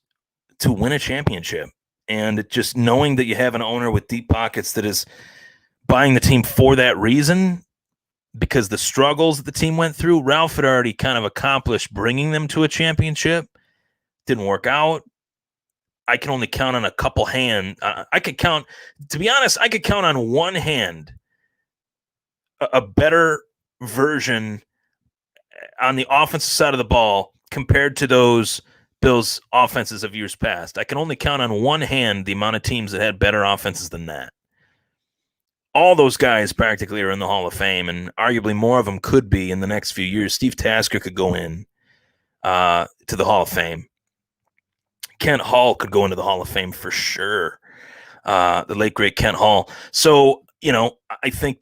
to win a championship. And just knowing that you have an owner with deep pockets that is buying the team for that reason, because the struggles that the team went through, Ralph had already kind of accomplished bringing them to a championship. Didn't work out. I can only count on a couple hands. To be honest, I could count on one hand a better version on the offensive side of the ball compared to those Bills offenses of years past. I can only count on one hand the amount of teams that had better offenses than that. All those guys practically are in the Hall of Fame, and arguably more of them could be in the next few years. Steve Tasker could go in to the Hall of Fame. Kent Hall could go into the Hall of Fame for sure. The late, great Kent Hall. So, I think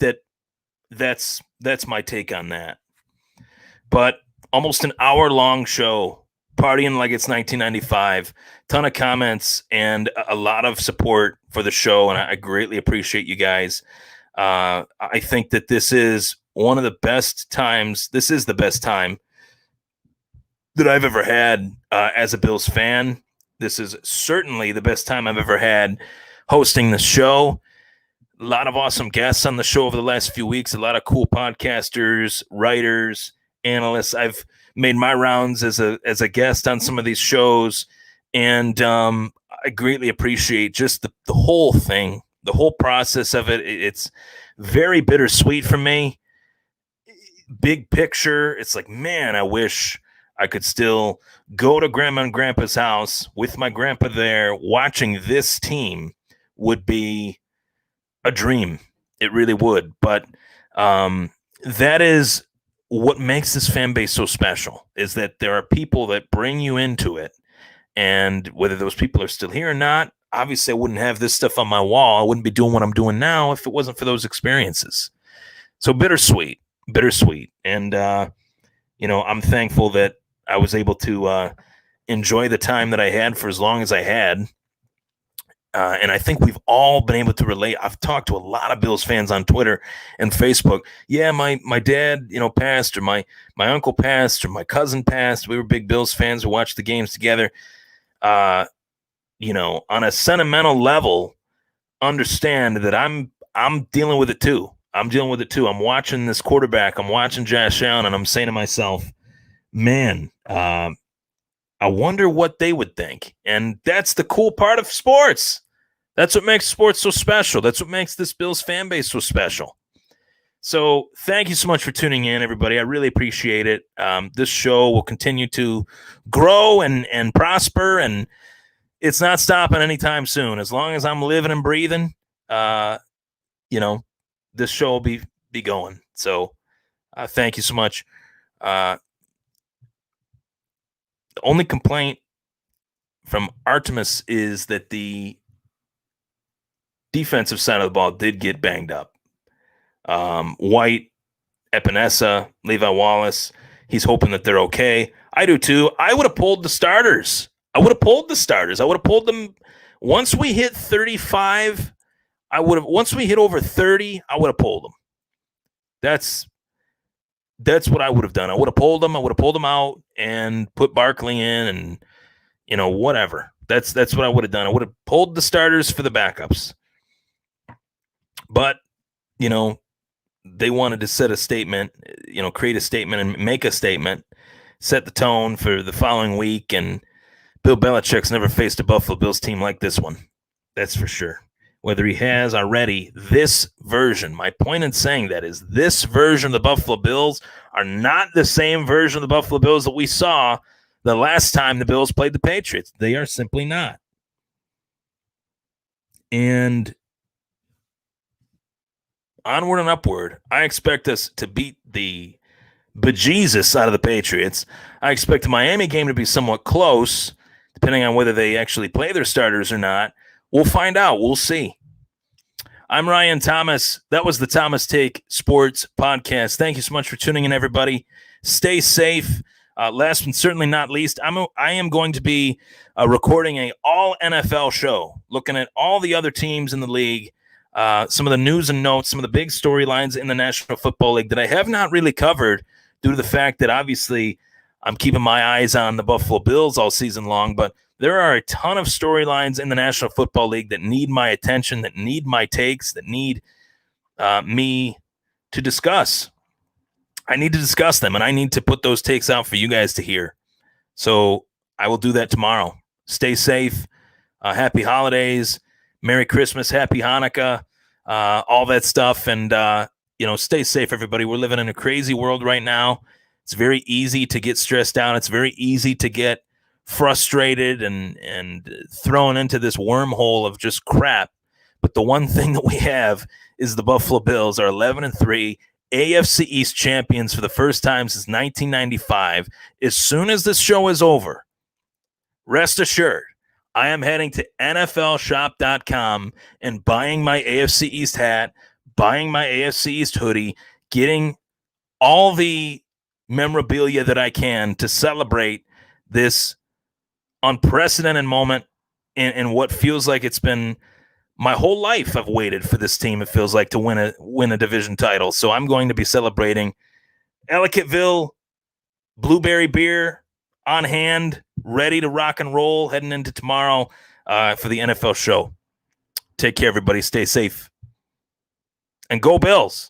that's my take on that. But almost an hour-long show, partying like it's 1995, ton of comments and a lot of support for the show, and I greatly appreciate you guys. I think that this is one of the best times. This is the best time that I've ever had as a Bills fan. This is certainly the best time I've ever had hosting the show. A lot of awesome guests on the show over the last few weeks, a lot of cool podcasters, writers, analysts. I've made my rounds as a guest on some of these shows, and I greatly appreciate just the whole thing, the whole process of it. It's very bittersweet for me. Big picture, it's like, man, I wish I could still go to Grandma and Grandpa's house with my grandpa there, watching this team would be a dream. It really would. But that is what makes this fan base so special, is that there are people that bring you into it. And whether those people are still here or not, obviously I wouldn't have this stuff on my wall. I wouldn't be doing what I'm doing now if it wasn't for those experiences. So bittersweet. And, I'm thankful that I was able to enjoy the time that I had for as long as I had. And I think we've all been able to relate. I've talked to a lot of Bills fans on Twitter and Facebook. Yeah, my dad, passed, or my uncle passed, or my cousin passed. We were big Bills fans who watched the games together. On a sentimental level, understand that I'm dealing with it too. I'm watching this quarterback. I'm watching Josh Allen, and I'm saying to myself, man, I wonder what they would think. And that's the cool part of sports. That's what makes sports so special. That's what makes this Bills fan base so special. So thank you so much for tuning in, everybody. I really appreciate it. This show will continue to grow and prosper, and it's not stopping anytime soon. As long as I'm living and breathing, this show will be going. So thank you so much. The only complaint from Artemis is that the defensive side of the ball did get banged up. White, Epinesa, Levi Wallace, he's hoping that they're okay. I do too. I would have pulled the starters. I would have pulled them once we hit 35. Once we hit over 30, I would have pulled them. That's what I would have done. I would have pulled them. I would have pulled them out and put Barkley in, and whatever. That's what I would have done. I would have pulled the starters for the backups. But they wanted to set a statement, create a statement and make a statement, set the tone for the following week. And Bill Belichick's never faced a Buffalo Bills team like this one. That's for sure. Whether he has already, this version, my point in saying that is this version of the Buffalo Bills are not the same version of the Buffalo Bills that we saw the last time the Bills played the Patriots. They are simply not. And onward and upward, I expect us to beat the bejesus out of the Patriots. I expect the Miami game to be somewhat close, depending on whether they actually play their starters or not. We'll find out. We'll see. I'm Ryan Thomas. That was the Thomas Take Sports Podcast. Thank you so much for tuning in, everybody. Stay safe. Last but certainly not least, I am going to be recording a all NFL show, looking at all the other teams in the league, some of the news and notes, some of the big storylines in the National Football League that I have not really covered due to the fact that obviously I'm keeping my eyes on the Buffalo Bills all season long, but there are a ton of storylines in the National Football League that need my attention, that need my takes, that need me to discuss. I need to discuss them, and I need to put those takes out for you guys to hear. So I will do that tomorrow. Stay safe. Happy holidays. Merry Christmas. Happy Hanukkah. All that stuff. And, stay safe, everybody. We're living in a crazy world right now. It's very easy to get stressed out. It's very easy to get frustrated and thrown into this wormhole of just crap. But the one thing that we have is the Buffalo Bills are 11-3, AFC EAST champions for the first time since 1995. As soon as this show is over, rest assured, I am heading to NFLshop.com and buying my AFC East hat, buying my AFC East hoodie, getting all the memorabilia that I can to celebrate this unprecedented moment in what feels like it's been my whole life. I've waited for this team, it feels like, to win a division title. So I'm going to be celebrating. Ellicottville blueberry beer on hand, ready to rock and roll, heading into tomorrow for the NFL show. Take care, everybody. Stay safe. And go Bills.